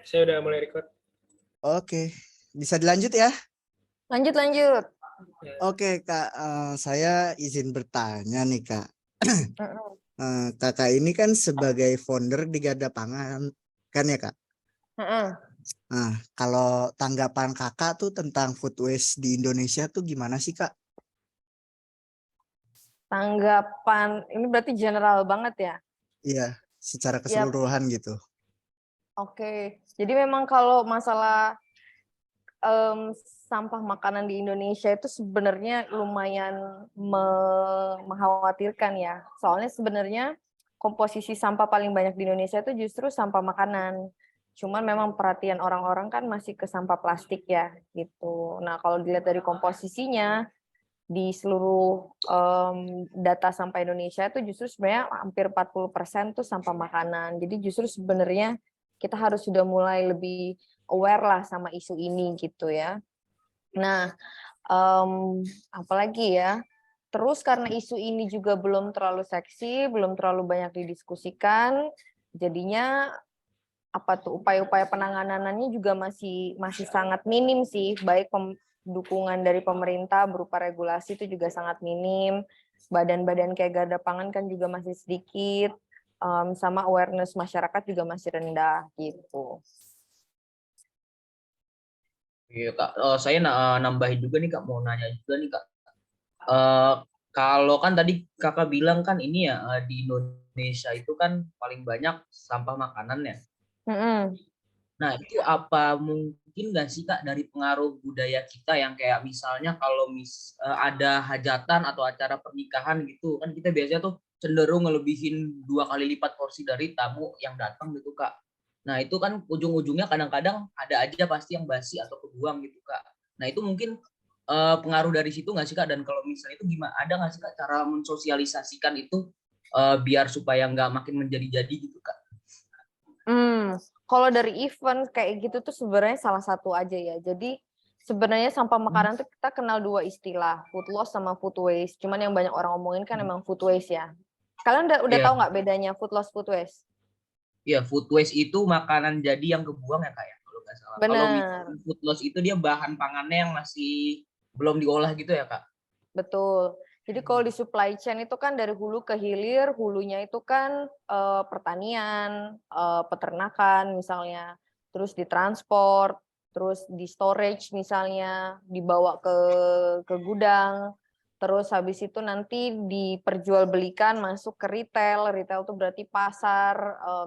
Saya udah mulai record. Oke, bisa dilanjut ya? Lanjut. Oke, Kak, saya izin bertanya nih, Kak. Kakak ini kan sebagai founder di Garda Pangan, kan ya, Kak? Nah, kalau tanggapan Kakak tuh tentang food waste di Indonesia tuh gimana sih, Kak? Tanggapan ini berarti general banget ya? Iya, secara keseluruhan gitu. Oke, jadi memang kalau masalah sampah makanan di Indonesia itu sebenarnya lumayan mengkhawatirkan ya. Soalnya sebenarnya komposisi sampah paling banyak di Indonesia itu justru sampah makanan. Cuman memang perhatian orang-orang kan masih ke sampah plastik ya gitu. Nah kalau dilihat dari komposisinya di seluruh data sampah Indonesia itu justru sebenarnya hampir 40% tuh sampah makanan. Jadi justru sebenarnya kita harus sudah mulai lebih aware lah sama isu ini gitu ya. Nah, apalagi ya, terus karena isu ini juga belum terlalu seksi, belum terlalu banyak didiskusikan, jadinya apa tuh upaya-upaya penanganannya juga masih sangat minim sih, baik dukungan dari pemerintah berupa regulasi itu juga sangat minim, badan-badan kayak Garda Pangan kan juga masih sedikit, sama awareness masyarakat juga masih rendah gitu. Iya Kak, saya nambahin juga nih Kak, mau nanya juga nih Kak. Kalau kan tadi Kakak bilang kan ini ya di Indonesia itu kan paling banyak sampah makanan ya. Nah itu apa mungkin nggak sih Kak dari pengaruh budaya kita yang kayak misalnya kalau ada hajatan atau acara pernikahan gitu kan kita biasanya tuh cenderung ngelebihin 2 kali lipat porsi dari tamu yang datang gitu Kak. Nah itu kan ujung-ujungnya kadang-kadang ada aja pasti yang basi atau kebuang gitu Kak. Nah itu mungkin pengaruh dari situ nggak sih Kak? Dan kalau misalnya itu gimana? Ada nggak sih Kak cara mensosialisasikan itu biar supaya nggak makin menjadi-jadi gitu Kak? Kalau dari event kayak gitu tuh sebenarnya salah satu aja ya. Jadi sebenarnya sampah makanan tuh kita kenal dua istilah, food loss sama food waste. Cuman yang banyak orang ngomongin kan emang food waste ya. Kalian udah tahu nggak bedanya food loss, food waste? Iya, food waste itu makanan jadi yang kebuang ya Kak ya, kalau nggak salah. Bener. Kalau misalnya food loss itu dia bahan pangannya yang masih belum diolah gitu ya Kak? Betul. Jadi kalau di supply chain itu kan dari hulu ke hilir, hulunya itu kan pertanian, peternakan misalnya, terus ditransport, terus di storage misalnya, dibawa ke gudang, terus habis itu nanti diperjualbelikan masuk ke retail, retail itu berarti pasar,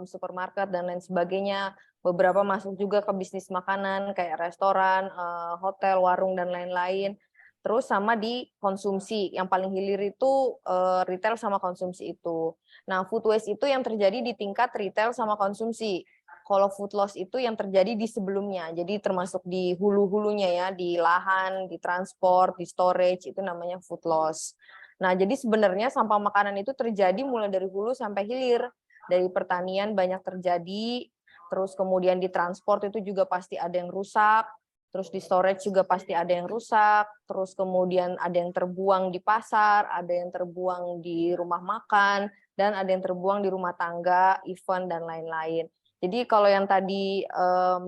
supermarket dan lain sebagainya. Beberapa masuk juga ke bisnis makanan kayak restoran, hotel, warung dan lain-lain. Terus sama di konsumsi, yang paling hilir itu retail sama konsumsi itu. Nah, food waste itu yang terjadi di tingkat retail sama konsumsi. Kalau food loss itu yang terjadi di sebelumnya, jadi termasuk di hulu-hulunya ya, di lahan, di transport, di storage, itu namanya food loss. Nah, jadi sebenarnya sampah makanan itu terjadi mulai dari hulu sampai hilir. Dari pertanian banyak terjadi, terus kemudian di transport itu juga pasti ada yang rusak, terus di storage juga pasti ada yang rusak, terus kemudian ada yang terbuang di pasar, ada yang terbuang di rumah makan, dan ada yang terbuang di rumah tangga, event, dan lain-lain. Jadi kalau yang tadi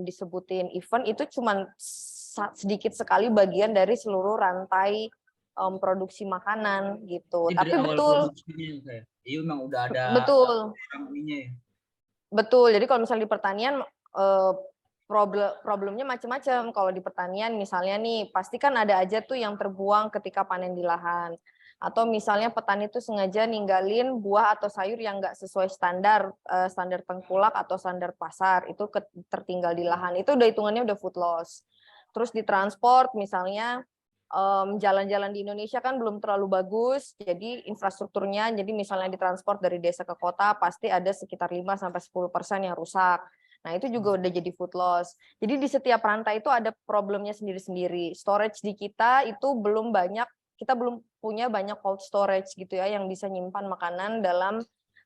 disebutin event itu cuma sedikit sekali bagian dari seluruh rantai produksi makanan gitu. Jadi Tapi dari awal betul. produksinya kayak, iya memang udah ada Betul. ya. Betul. Jadi kalau misalnya di pertanian problemnya macam-macam. Kalau di pertanian misalnya nih, pasti kan ada aja tuh yang terbuang ketika panen di lahan. Atau misalnya petani tuh sengaja ninggalin buah atau sayur yang nggak sesuai standar, standar tengkulak atau standar pasar, itu tertinggal di lahan. Itu udah hitungannya udah food loss. Terus di transport misalnya, jalan-jalan di Indonesia kan belum terlalu bagus, jadi infrastrukturnya, jadi misalnya di transport dari desa ke kota, pasti ada sekitar 5-10% yang rusak. Nah, itu juga udah jadi food loss. Jadi di setiap rantai itu ada problemnya sendiri-sendiri. Storage di kita itu belum banyak, kita belum punya banyak cold storage gitu ya, yang bisa nyimpan makanan dalam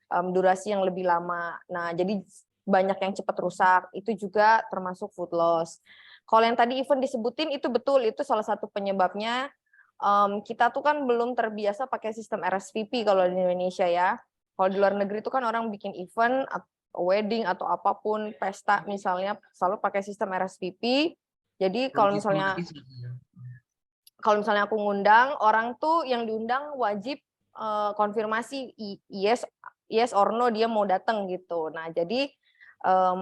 durasi yang lebih lama. Nah, jadi banyak yang cepat rusak, itu juga termasuk food loss. Kalau yang tadi event disebutin, itu betul, itu salah satu penyebabnya. Kita tuh kan belum terbiasa pakai sistem RSVP kalau di Indonesia ya. Kalau di luar negeri itu kan orang bikin event, wedding atau apapun pesta misalnya selalu pakai sistem RSVP. Jadi kalau misalnya aku ngundang, orang tuh yang diundang wajib konfirmasi yes or no dia mau datang gitu. Nah, jadi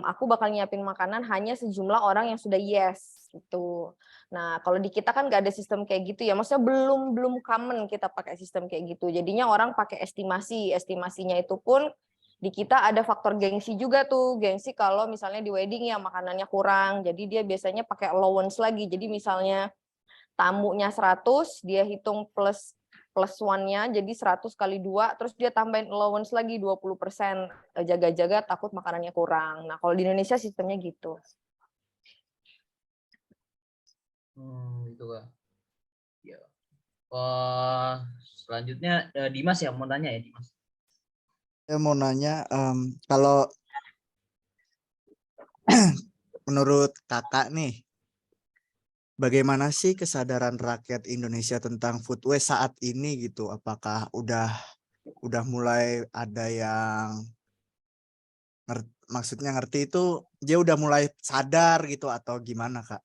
aku bakal nyiapin makanan hanya sejumlah orang yang sudah yes gitu. Nah, kalau di kita kan nggak ada sistem kayak gitu ya. Maksudnya belum common kita pakai sistem kayak gitu. Jadinya orang pakai estimasi. Estimasinya itu pun di kita ada faktor gengsi juga tuh. Gengsi kalau misalnya di wedding ya makanannya kurang. Jadi dia biasanya pakai allowance lagi. Jadi misalnya tamunya 100, dia hitung plus one-nya, jadi 100 kali 2, terus dia tambahin allowance lagi 20%. Jaga-jaga takut makanannya kurang. Nah, kalau di Indonesia sistemnya gitu. Gitu Kak. Ya. Selanjutnya Dimas ya, mau tanya ya Dimas. Saya mau nanya, kalau menurut kakak nih, bagaimana sih kesadaran rakyat Indonesia tentang food waste saat ini gitu? Apakah udah mulai ada yang maksudnya ngerti itu dia udah mulai sadar gitu atau gimana Kak?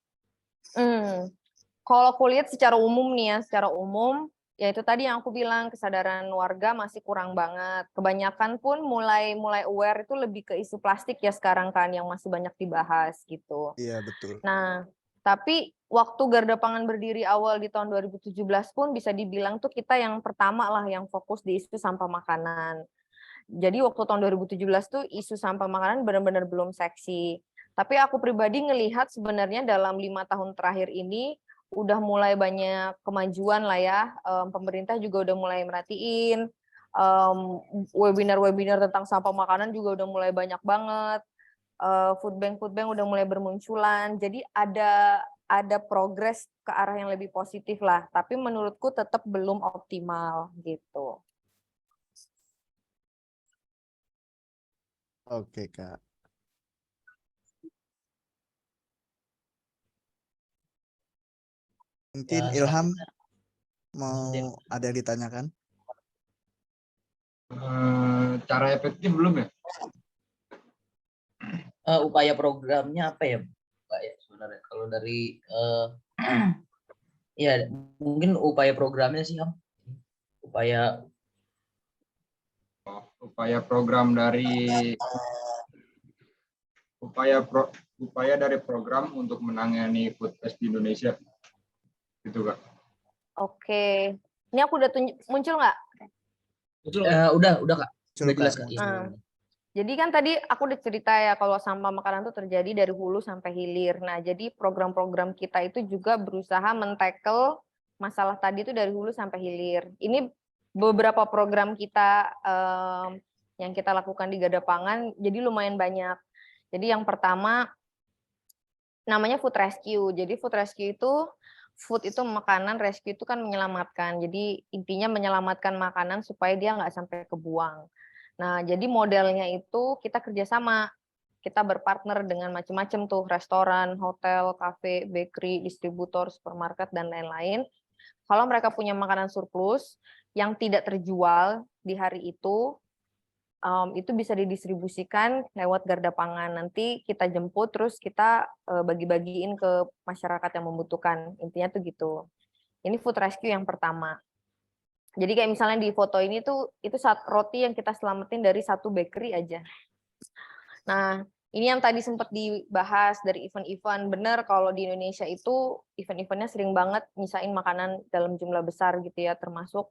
Kalau aku lihat secara umum nih ya, secara umum ya itu tadi yang aku bilang, kesadaran warga masih kurang banget. Kebanyakan pun mulai aware itu lebih ke isu plastik ya sekarang kan yang masih banyak dibahas gitu. Iya betul. Nah, tapi waktu Garda Pangan berdiri awal di tahun 2017 pun bisa dibilang tuh kita yang pertama lah yang fokus di isu sampah makanan. Jadi waktu tahun 2017 tuh isu sampah makanan benar-benar belum seksi. Tapi aku pribadi ngelihat sebenarnya dalam 5 tahun terakhir ini udah mulai banyak kemajuan lah ya. Pemerintah juga udah mulai merhatiin. Webinar-webinar tentang sampah makanan juga udah mulai banyak banget. Food bank udah mulai bermunculan. Jadi ada progres ke arah yang lebih positif lah. Tapi menurutku tetap belum optimal gitu. Oke Kak. Mungkin Ilham mau ada yang ditanyakan? Cara efektif belum ya? Upaya programnya apa ya Pak ya sebenarnya? Kalau dari ya mungkin upaya programnya sih Om. Upaya program dari upaya dari program untuk menangani food waste di Indonesia. Gitu Kak. Oke. Ini aku udah muncul nggak? Udah Kak. Sudah jelas Kak. Jadi kan tadi aku udah cerita ya kalau sampah makanan itu terjadi dari hulu sampai hilir. Nah, jadi program-program kita itu juga berusaha men-tackle masalah tadi itu dari hulu sampai hilir. Ini beberapa program kita yang kita lakukan di Garda Pangan, jadi lumayan banyak. Jadi yang pertama namanya food rescue. Jadi food rescue itu food itu makanan, rescue itu kan menyelamatkan. Jadi intinya menyelamatkan makanan supaya dia nggak sampai kebuang. Nah, jadi modelnya itu kita kerjasama, kita berpartner dengan macam-macam tuh, restoran, hotel, kafe, bakery, distributor, supermarket, dan lain-lain. Kalau mereka punya makanan surplus yang tidak terjual di hari itu bisa didistribusikan lewat Garda Pangan. Nanti kita jemput, terus kita bagi-bagiin ke masyarakat yang membutuhkan. Intinya tuh gitu. Ini food rescue yang pertama. Jadi kayak misalnya di foto ini tuh itu roti yang kita selamatin dari satu bakery aja. Nah, ini yang tadi sempat dibahas dari event-event. Bener kalau di Indonesia itu event-eventnya sering banget nyisain makanan dalam jumlah besar gitu ya, termasuk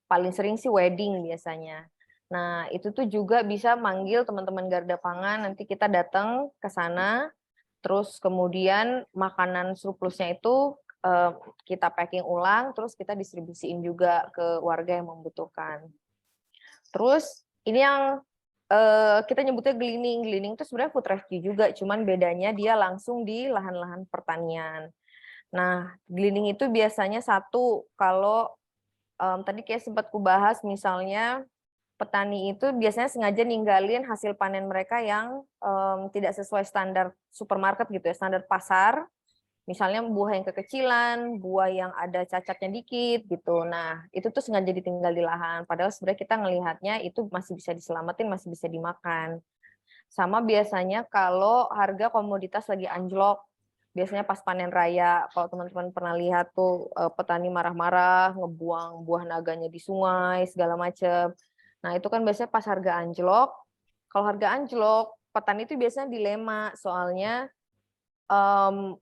paling sering sih wedding biasanya. Nah, itu tuh juga bisa manggil teman-teman Garda Pangan, nanti kita datang ke sana, terus kemudian makanan surplusnya itu kita packing ulang, terus kita distribusiin juga ke warga yang membutuhkan. Terus ini yang kita nyebutnya gleaning. Gleaning itu sebenarnya food rescue juga, cuman bedanya dia langsung di lahan-lahan pertanian. Nah, gleaning itu biasanya satu, kalau tadi kayak sempat kubahas, misalnya petani itu biasanya sengaja ninggalin hasil panen mereka yang tidak sesuai standar supermarket gitu ya, standar pasar. Misalnya buah yang kekecilan, buah yang ada cacatnya dikit gitu. Nah, itu tuh sengaja ditinggal di lahan. Padahal sebenarnya kita ngelihatnya itu masih bisa diselamatin, masih bisa dimakan. Sama biasanya kalau harga komoditas lagi anjlok, biasanya pas panen raya, kalau teman-teman pernah lihat tuh petani marah-marah, ngebuang buah naganya di sungai, segala macam. Nah itu kan biasanya pas harga anjlok. Kalau harga anjlok, petani itu biasanya dilema, soalnya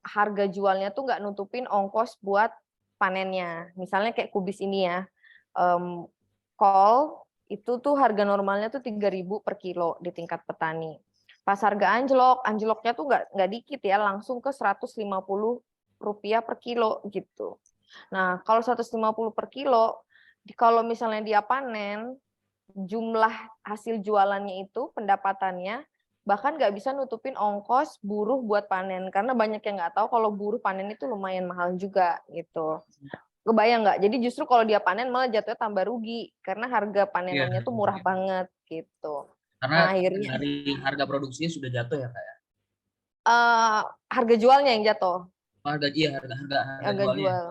harga jualnya tuh nggak nutupin ongkos buat panennya. Misalnya kayak kubis ini ya, kol itu tuh harga normalnya tuh 3.000 per kilo di tingkat petani. Pas harga anjloknya tuh nggak dikit ya, langsung ke 150 rupiah per kilo gitu. Nah kalau 150 per kilo, kalau misalnya dia panen, jumlah hasil jualannya itu pendapatannya bahkan nggak bisa nutupin ongkos buruh buat panen, karena banyak yang nggak tahu kalau buruh panen itu lumayan mahal juga gitu. Kebayang nggak? Jadi justru kalau dia panen malah jatuhnya tambah rugi karena harga panenannya tuh murah banget gitu. Karena Nah, akhirnya dari harga produksinya sudah jatuh ya Kak ya. harga jualnya yang jatuh. Harga Harga jualnya. jual.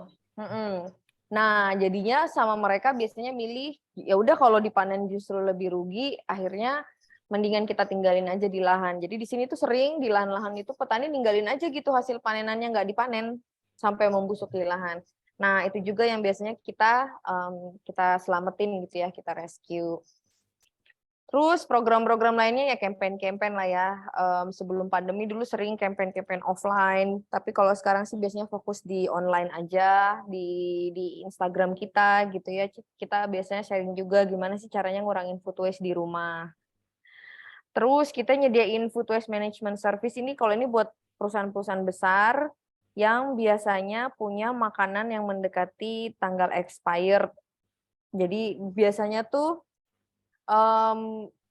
Nah, jadinya sama mereka biasanya milih ya udah kalau dipanen justru lebih rugi, akhirnya mendingan kita tinggalin aja di lahan. Jadi di sini tuh sering di lahan-lahan itu petani ninggalin aja gitu hasil panenannya nggak dipanen sampai membusuk di lahan. Nah, itu juga yang biasanya kita selamatin gitu ya, kita rescue. Terus program-program lainnya ya campaign-campaign lah ya. Sebelum pandemi dulu sering campaign-campaign offline, tapi kalau sekarang sih biasanya fokus di online aja, di Instagram kita gitu ya. Kita biasanya sharing juga gimana sih caranya ngurangin food waste di rumah. Terus kita nyediain food waste management service ini, kalau ini buat perusahaan-perusahaan besar yang biasanya punya makanan yang mendekati tanggal expired. Jadi biasanya tuh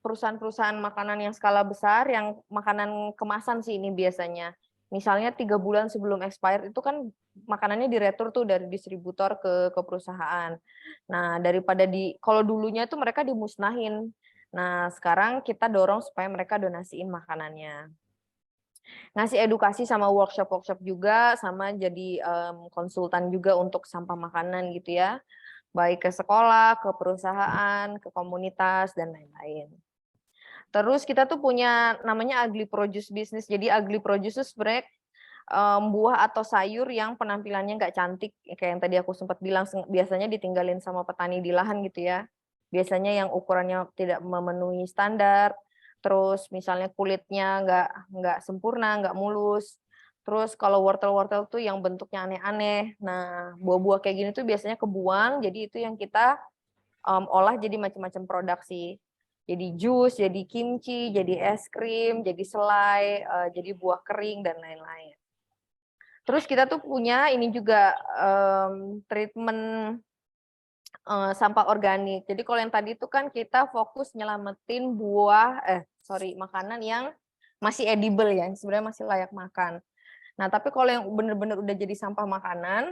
perusahaan-perusahaan makanan yang skala besar, yang makanan kemasan sih ini biasanya. Misalnya 3 bulan sebelum expired itu kan makanannya diretur tuh dari distributor ke perusahaan. Nah, daripada kalau dulunya itu mereka dimusnahin. Nah, sekarang kita dorong supaya mereka donasiin makanannya. Ngasih edukasi sama workshop-workshop juga, sama jadi konsultan juga untuk sampah makanan gitu ya. Baik ke sekolah, ke perusahaan, ke komunitas, dan lain-lain. Terus kita tuh punya namanya ugly produce business. Jadi ugly produce itu sebenarnya buah atau sayur yang penampilannya nggak cantik, kayak yang tadi aku sempat bilang, biasanya ditinggalin sama petani di lahan gitu ya. Biasanya yang ukurannya tidak memenuhi standar, terus misalnya kulitnya nggak sempurna, nggak mulus. Terus kalau wortel-wortel tuh yang bentuknya aneh-aneh. Nah, buah-buah kayak gini tuh biasanya kebuang, jadi itu yang kita olah jadi macam-macam produk sih. Jadi jus, jadi kimchi, jadi es krim, jadi selai, jadi buah kering, dan lain-lain. Terus kita tuh punya ini juga treatment sampah organik. Jadi kalau yang tadi itu kan kita fokus nyelamatin makanan yang masih edible ya, sebenarnya masih layak makan. Nah, tapi kalau yang benar-benar udah jadi sampah makanan,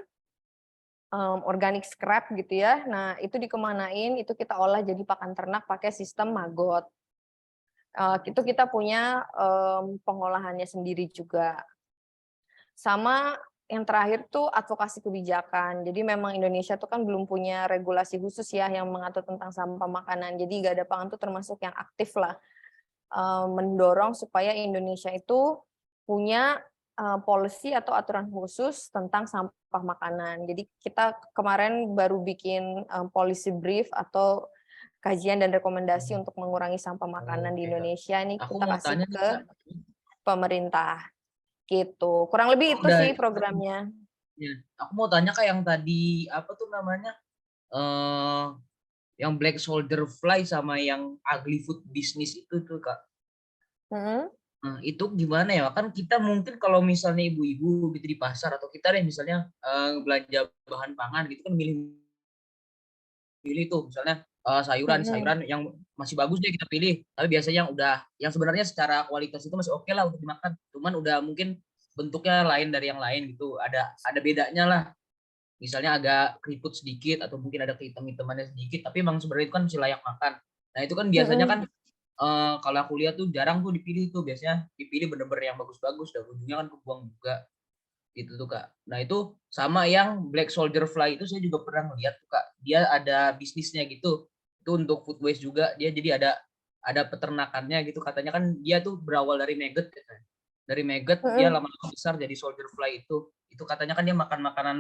organic scrap gitu ya, nah itu dikemanain, itu kita olah jadi pakan ternak pakai sistem maggot. Itu kita punya pengolahannya sendiri juga. Sama yang terakhir tuh advokasi kebijakan. Jadi memang Indonesia tuh kan belum punya regulasi khusus ya yang mengatur tentang sampah makanan. Jadi Garda Pangan tuh termasuk yang aktif lah mendorong supaya Indonesia itu punya policy atau aturan khusus tentang sampah makanan. Jadi kita kemarin baru bikin policy brief atau kajian dan rekomendasi untuk mengurangi sampah makanan di Indonesia. Ini kita kasih ke pemerintah. Gitu. Kurang lebih itu sih programnya. Ya, aku mau tanya Kak yang tadi apa tuh namanya? Yang black soldier fly sama yang ugly food business itu tuh Kak. Nah, itu gimana ya? Kan kita mungkin kalau misalnya ibu-ibu gitu di pasar atau kita deh misalnya belanja bahan pangan gitu kan pilih tuh misalnya sayuran yang masih bagus deh kita pilih. Tapi biasanya yang sebenarnya secara kualitas itu masih oke lah untuk dimakan. Cuman udah mungkin bentuknya lain dari yang lain gitu. Ada bedanya lah. Misalnya agak keriput sedikit atau mungkin ada kehitam-hitamannya sedikit, tapi emang sebenarnya itu kan masih layak makan. Nah, itu kan biasanya kan kalau aku lihat tuh jarang tuh dipilih tuh, biasanya dipilih bener-bener yang bagus-bagus dan ujungnya kan kebuang juga. Gitu tuh Kak. Nah itu sama yang black soldier fly itu saya juga pernah melihat tuh Kak. Dia ada bisnisnya gitu. Itu untuk food waste juga. Dia jadi ada ada peternakannya gitu, katanya kan dia tuh berawal dari maggot ya kan. Dari maggot dia lama-lama besar jadi soldier fly itu katanya kan dia makan makanan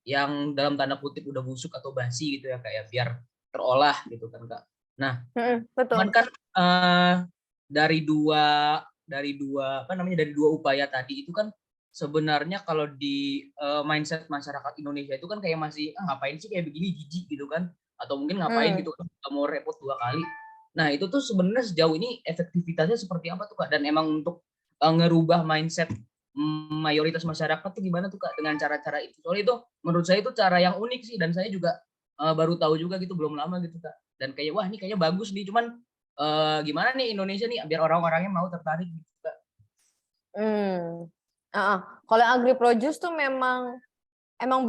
yang dalam tanda kutip udah busuk atau basi gitu ya kayak biar terolah gitu kan Kak. Nah, cuman kan dari dua dari dua upaya tadi itu kan sebenarnya kalau di mindset masyarakat Indonesia itu kan kayak masih ngapain sih kayak begini, jijik gitu kan, atau mungkin ngapain gitu kan, nggak mau repot 2 kali. Nah itu tuh sebenarnya sejauh ini efektivitasnya seperti apa tuh Kak, dan emang untuk ngerubah mindset mayoritas masyarakat tuh gimana tuh Kak dengan cara-cara itu? Soalnya itu menurut saya itu cara yang unik sih, dan saya juga baru tahu juga gitu belum lama gitu Kak, dan kayak wah ini kayaknya bagus nih, cuman gimana nih Indonesia nih biar orang-orangnya mau tertarik gitu Kak. Kalau agri produce tuh memang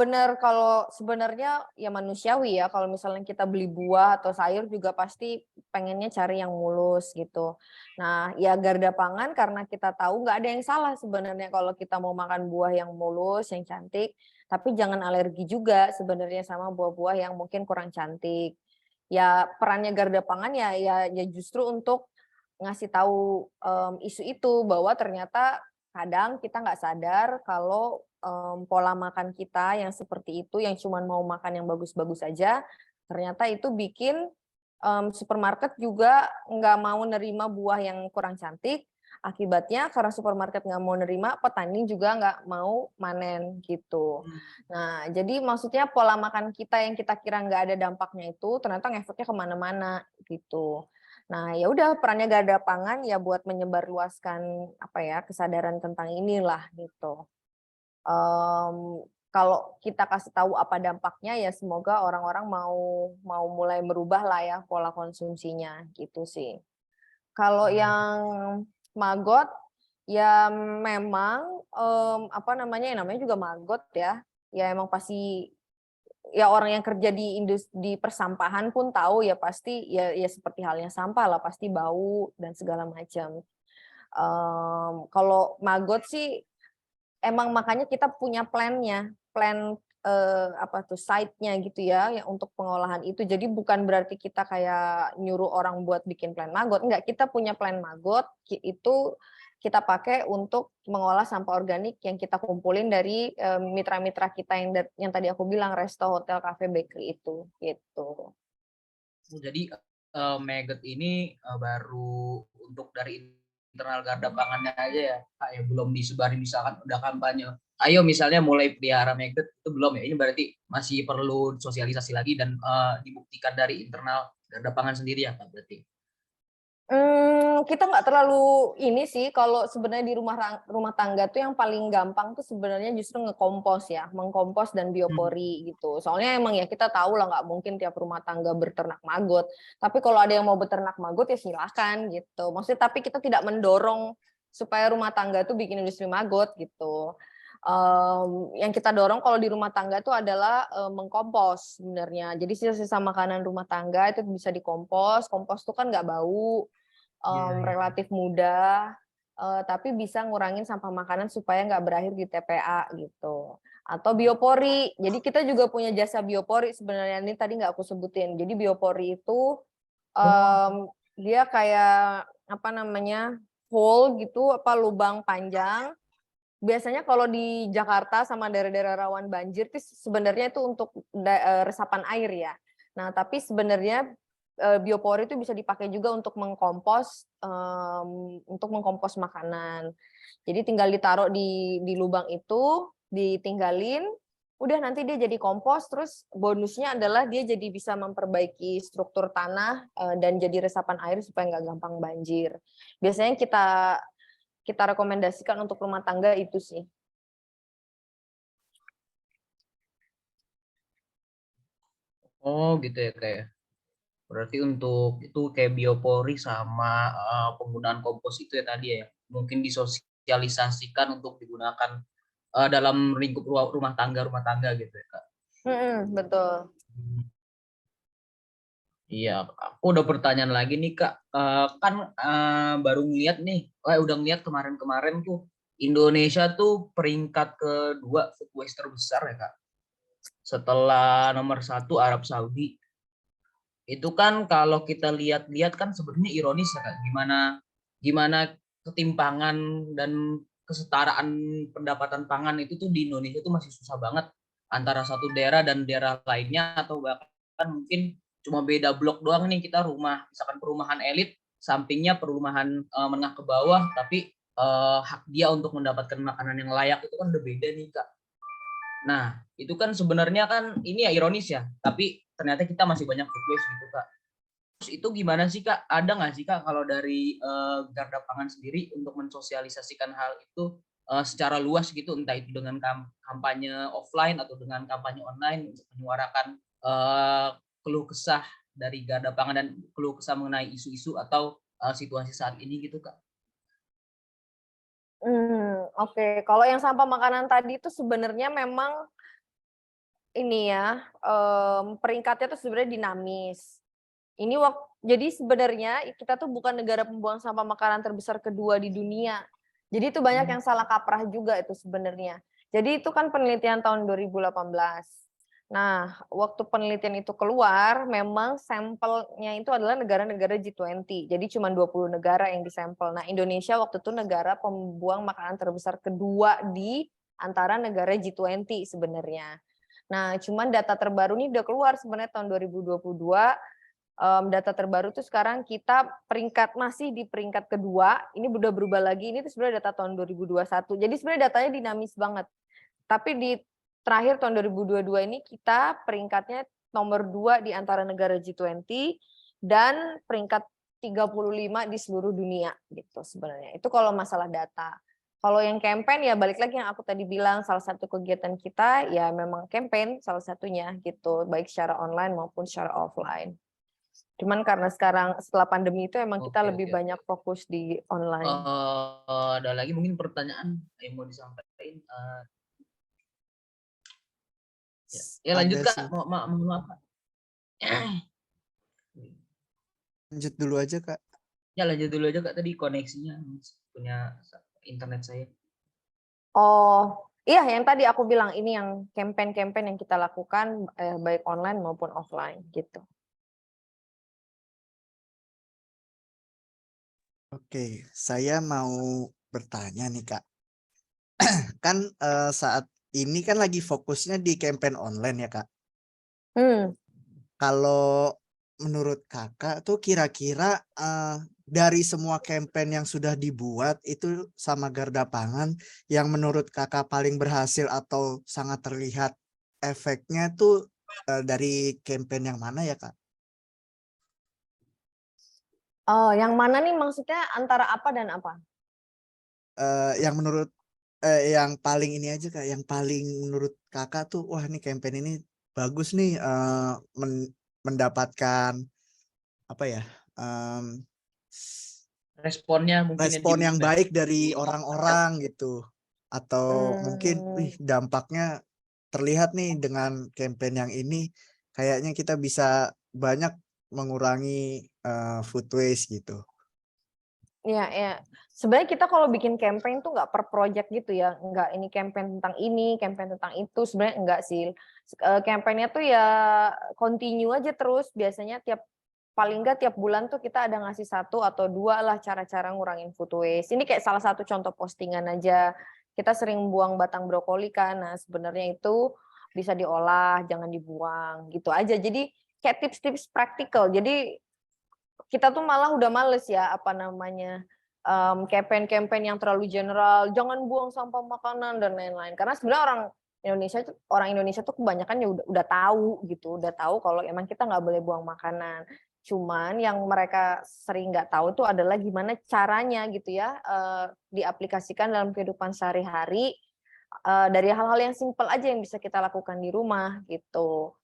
benar, kalau sebenarnya ya manusiawi ya, kalau misalnya kita beli buah atau sayur juga pasti pengennya cari yang mulus gitu. Nah ya garda pangan karena kita tahu nggak ada yang salah sebenarnya kalau kita mau makan buah yang mulus, yang cantik, tapi jangan alergi juga sebenarnya sama buah-buah yang mungkin kurang cantik. Ya perannya garda pangan ya justru untuk ngasih tahu isu itu, bahwa ternyata kadang kita nggak sadar kalau pola makan kita yang seperti itu, yang cuma mau makan yang bagus-bagus aja, ternyata itu bikin supermarket juga nggak mau nerima buah yang kurang cantik. Akibatnya karena supermarket nggak mau nerima, petani juga nggak mau panen gitu. Nah, jadi maksudnya pola makan kita yang kita kira nggak ada dampaknya itu ternyata ngefeknya kemana-mana gitu. Nah, ya udah perannya garda pangan ya buat menyebarluaskan apa ya kesadaran tentang inilah gitu. Kalau kita kasih tahu apa dampaknya ya semoga orang-orang mau mulai merubah lah ya pola konsumsinya gitu sih. Kalau yang maggot ya memang apa namanya, yang namanya juga maggot ya. Ya emang pasti ya orang yang kerja di industri persampahan pun tahu ya pasti ya seperti halnya sampah lah, pasti bau dan segala macam. Kalau maggot sih emang makanya kita punya plan-nya, plan apa tuh site-nya gitu ya yang untuk pengolahan itu. Jadi bukan berarti kita kayak nyuruh orang buat bikin plan maggot, enggak, kita punya plan maggot itu kita pakai untuk mengolah sampah organik yang kita kumpulin dari mitra-mitra kita yang tadi aku bilang, resto, hotel, cafe, bakery itu gitu. Jadi maggot ini baru untuk dari internal garda pangannya aja ya Kak, ya belum disebarin misalkan udah kampanye ayo misalnya mulai pelihara maggot, itu belum ya, ini berarti masih perlu sosialisasi lagi dan dibuktikan dari internal garda pangan sendiri ya Kak berarti. Kita nggak terlalu ini sih, kalau sebenarnya di rumah tangga tuh yang paling gampang tuh sebenarnya justru ngekompos ya, mengkompos dan biopori gitu. Soalnya emang ya kita tahu lah nggak mungkin tiap rumah tangga berternak maggot. Tapi kalau ada yang mau beternak maggot ya silakan gitu. Maksudnya tapi kita tidak mendorong supaya rumah tangga tuh bikin industri maggot gitu. Yang kita dorong kalau di rumah tangga itu adalah mengkompos sebenarnya. Jadi sisa-sisa makanan rumah tangga itu bisa dikompos. Kompos tuh kan nggak bau. Relatif mudah, tapi bisa ngurangin sampah makanan supaya nggak berakhir di TPA gitu. Atau biopori, jadi kita juga punya jasa biopori sebenarnya, ini tadi nggak aku sebutin. Jadi biopori itu dia kayak apa namanya hole gitu, apa lubang panjang. Biasanya kalau di Jakarta sama daerah-daerah rawan banjir itu sebenarnya itu untuk resapan air ya. Nah tapi sebenarnya biopori itu bisa dipakai juga untuk mengkompos makanan. Jadi tinggal ditaruh di lubang itu, ditinggalin, udah nanti dia jadi kompos. Terus bonusnya adalah dia jadi bisa memperbaiki struktur tanah dan jadi resapan air supaya nggak gampang banjir. Biasanya kita rekomendasikan untuk rumah tangga itu sih. Oh gitu ya kayak. Berarti untuk itu kayak biopori sama penggunaan kompos itu ya tadi ya, mungkin disosialisasikan untuk digunakan dalam lingkup rumah tangga gitu ya Kak. Betul. Iya, aku udah pertanyaan lagi nih Kak. Kan baru ngeliat nih, udah ngeliat kemarin-kemarin tuh Indonesia tuh peringkat kedua food waste terbesar ya Kak. Setelah nomor 1 Arab Saudi. itu kan kalau kita lihat-lihat kan sebenarnya ironis ya Kak, gimana ketimpangan dan kesetaraan pendapatan pangan itu tuh di Indonesia tuh masih susah banget antara satu daerah dan daerah lainnya, atau bahkan mungkin cuma beda blok doang nih, kita rumah misalkan perumahan elit, sampingnya perumahan menengah ke bawah, tapi hak dia untuk mendapatkan makanan yang layak itu kan udah beda nih Kak. Nah, itu kan sebenarnya kan ini ya ironis ya, tapi ternyata kita masih banyak food waste gitu Kak. Terus itu gimana sih Kak? Ada nggak sih Kak kalau dari Garda Pangan sendiri untuk mensosialisasikan hal itu secara luas gitu, entah itu dengan kampanye offline atau dengan kampanye online untuk menyuarakan keluh kesah dari Garda Pangan dan keluh kesah mengenai isu-isu atau situasi saat ini gitu Kak? Oke. Kalau yang sampah makanan tadi itu sebenarnya memang ini ya, peringkatnya tuh sebenarnya dinamis. Jadi sebenarnya kita tuh bukan negara pembuang sampah makanan terbesar kedua di dunia. Jadi itu banyak yang salah kaprah juga itu sebenarnya. Jadi itu kan penelitian tahun 2018. Nah, waktu penelitian itu keluar, memang sampelnya itu adalah negara-negara G20. Jadi cuma 20 negara yang disampel. Nah, Indonesia waktu itu negara pembuang makanan terbesar kedua di antara negara G20 sebenarnya. Nah, cuman data terbaru ini udah keluar sebenarnya tahun 2022. Data terbaru tuh sekarang kita masih di peringkat kedua. Ini udah berubah lagi. Ini tuh sebenarnya data tahun 2021. Jadi sebenarnya datanya dinamis banget. Tapi di terakhir tahun 2022 ini kita peringkatnya nomor 2 di antara negara G20 dan peringkat 35 di seluruh dunia gitu sebenarnya. Itu kalau masalah data. Kalau yang campaign ya balik lagi yang aku tadi bilang, salah satu kegiatan kita ya memang campaign salah satunya gitu, baik secara online maupun secara offline. Cuman karena sekarang setelah pandemi itu emang kita lebih banyak fokus di online. Ada lagi mungkin pertanyaan yang mau disampaikan? Ya lanjut Kak, maaf Kak. Lanjut dulu aja Kak. Ya lanjut dulu aja Kak, tadi koneksinya punya internet saya. Oh, iya yang tadi aku bilang ini yang campaign-campaign yang kita lakukan baik online maupun offline gitu. Oke, saya mau bertanya nih Kak. Kan saat ini kan lagi fokusnya di campaign online ya Kak. Kalau menurut Kakak tuh kira-kira dari semua campaign yang sudah dibuat itu sama Garda Pangan, yang menurut Kakak paling berhasil atau sangat terlihat efeknya tuh dari campaign yang mana ya Kak? Oh, yang mana nih maksudnya antara apa dan apa? Yang menurut yang paling ini aja Kak, yang paling menurut Kakak tuh wah nih campaign ini bagus nih mendapatkan apa ya? Responnya mungkin Respon yang baik dari orang-orang gitu. Atau mungkin dampaknya terlihat nih dengan campaign yang ini kayaknya kita bisa banyak mengurangi food waste gitu. Iya, ya. Sebenarnya kita kalau bikin campaign tuh nggak per project gitu ya, nggak ini campaign tentang ini, campaign tentang itu, sebenarnya enggak sih. Campaignnya tuh ya continue aja terus, biasanya paling nggak tiap bulan tuh kita ada ngasih 1 atau 2 lah cara-cara ngurangin food waste. Ini kayak salah satu contoh postingan aja. Kita sering buang batang brokoli kan, nah sebenarnya itu bisa diolah, jangan dibuang, gitu aja. Jadi kayak tips-tips praktikal. Jadi kita tuh malah udah males ya campaign-campaign yang terlalu general, jangan buang sampah makanan dan lain-lain. Karena sebenarnya orang Indonesia tuh kebanyakan ya udah tahu gitu, udah tahu kalau emang kita nggak boleh buang makanan. Cuman yang mereka sering nggak tahu tuh adalah gimana caranya gitu ya, diaplikasikan dalam kehidupan sehari-hari, dari hal-hal yang simpel aja yang bisa kita lakukan di rumah gitu.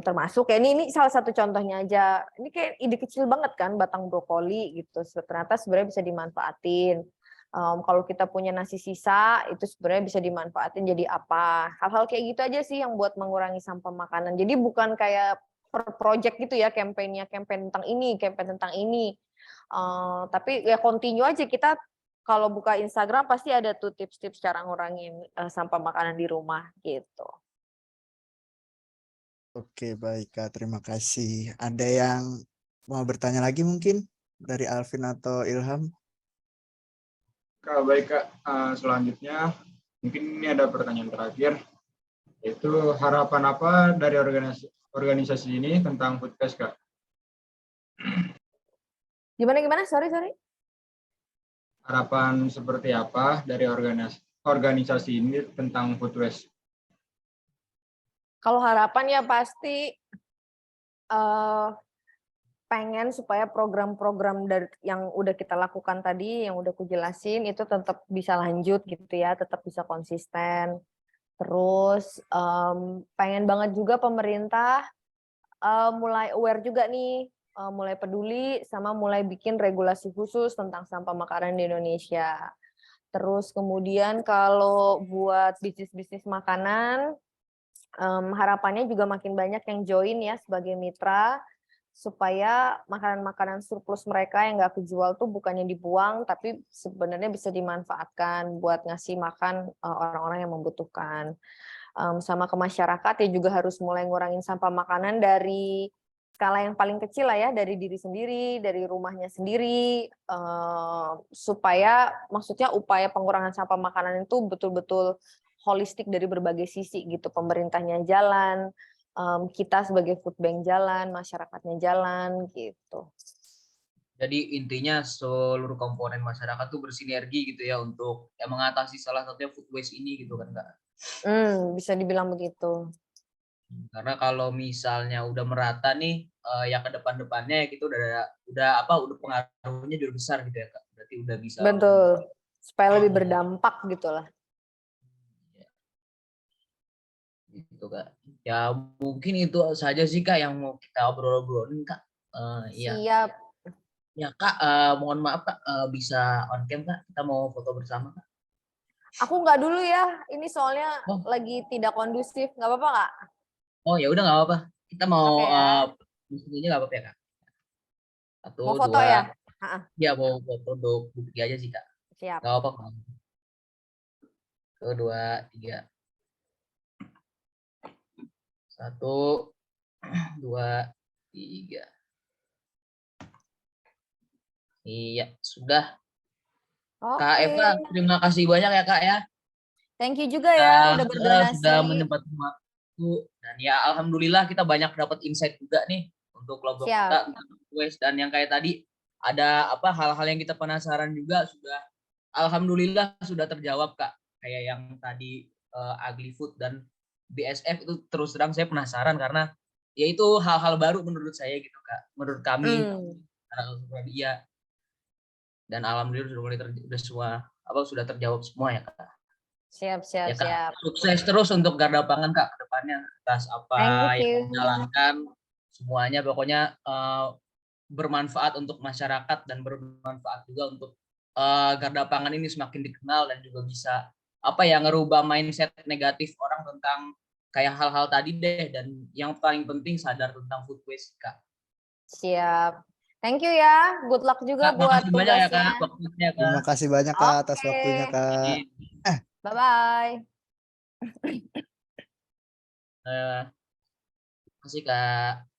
Termasuk ya ini salah satu contohnya aja, ini kayak ide kecil banget kan batang brokoli gitu, ternyata sebenarnya bisa dimanfaatin. Kalau kita punya nasi sisa itu sebenarnya bisa dimanfaatin jadi apa, hal-hal kayak gitu aja sih yang buat mengurangi sampah makanan. Jadi bukan kayak per project gitu ya campaign tentang ini, campaign tentang ini. Tapi ya continue aja, kita kalau buka Instagram pasti ada tuh tips-tips cara ngurangin sampah makanan di rumah gitu. Oke, baik Kak. Terima kasih. Ada yang mau bertanya lagi mungkin dari Alvin atau Ilham? Kak, baik Kak. Selanjutnya mungkin ini ada pertanyaan terakhir, yaitu harapan apa dari organisasi ini tentang Foodfest Kak? Gimana? Sorry. Harapan seperti apa dari organisasi ini tentang Foodfest? Kalau harapan ya pasti pengen supaya program-program dari yang udah kita lakukan tadi, yang udah aku jelasin itu tetap bisa lanjut gitu ya, tetap bisa konsisten. Terus pengen banget juga pemerintah mulai aware juga nih, mulai peduli sama mulai bikin regulasi khusus tentang sampah makanan di Indonesia. Terus kemudian kalau buat bisnis-bisnis makanan, harapannya juga makin banyak yang join ya sebagai mitra, supaya makanan-makanan surplus mereka yang nggak kejual tuh bukannya dibuang, tapi sebenarnya bisa dimanfaatkan buat ngasih makan orang-orang yang membutuhkan. Sama ke masyarakat ya juga harus mulai ngurangin sampah makanan dari skala yang paling kecil lah ya, dari diri sendiri, dari rumahnya sendiri, supaya maksudnya upaya pengurangan sampah makanan itu betul-betul holistik dari berbagai sisi gitu. Pemerintahnya jalan, kita sebagai food bank jalan, masyarakatnya jalan gitu. Jadi intinya seluruh komponen masyarakat tuh bersinergi gitu ya untuk mengatasi salah satunya food waste ini gitu kan Kak. Bisa dibilang begitu. Karena kalau misalnya udah merata nih ya ke depan-depannya gitu udah pengaruhnya juga besar gitu ya Kak. Berarti udah bisa. Betul. Supaya lebih berdampak gitu lah. Gitu Kak. Ya mungkin itu saja sih Kak yang mau kita obrol-obrolin Kak. Ya. Siap. Ya Kak, mohon maaf Kak, bisa on cam Kak, kita mau foto bersama Kak. Aku nggak dulu ya, ini soalnya lagi tidak kondusif, nggak apa-apa Kak? Oh ya udah nggak apa-apa, kita mau Oke, ya. ini nggak apa-apa ya Kak. Satu, Mau foto dua, ya? ya mau foto untuk bukti aja sih Kak. Siap. Nggak apa-apa Kak. Satu, dua, tiga. Satu, dua, tiga. Iya, sudah. Kak Eva, terima kasih banyak ya Kak ya. Thank you juga ya udah berdonasi. Sudah menyempatkan waktu dan ya alhamdulillah kita banyak dapat insight juga nih untuk kelompok kita dan yang kayak tadi ada hal-hal yang kita penasaran juga sudah alhamdulillah sudah terjawab Kak. Kayak yang tadi Ugly Food dan BSF itu terus terang saya penasaran karena ya itu hal-hal baru menurut saya gitu Kak. Menurut kami dia. Dan alhamdulillah sudah mulai sudah terjawab semua ya Kak. Siap. Sukses terus untuk Garda Pangan Kak ke depannya atas apa yang dijalankan semuanya pokoknya bermanfaat untuk masyarakat dan bermanfaat juga untuk Garda Pangan ini semakin dikenal dan juga bisa ngerubah mindset negatif orang tentang kayak hal-hal tadi deh dan yang paling penting sadar tentang food waste Kak. Siap. Thank you ya. Good luck juga Kak, buat tugasnya. Ya, Kak, waktunya, Kak. Terima kasih banyak Kak atas waktunya Kak. Bye-bye. Terima kasih Kak.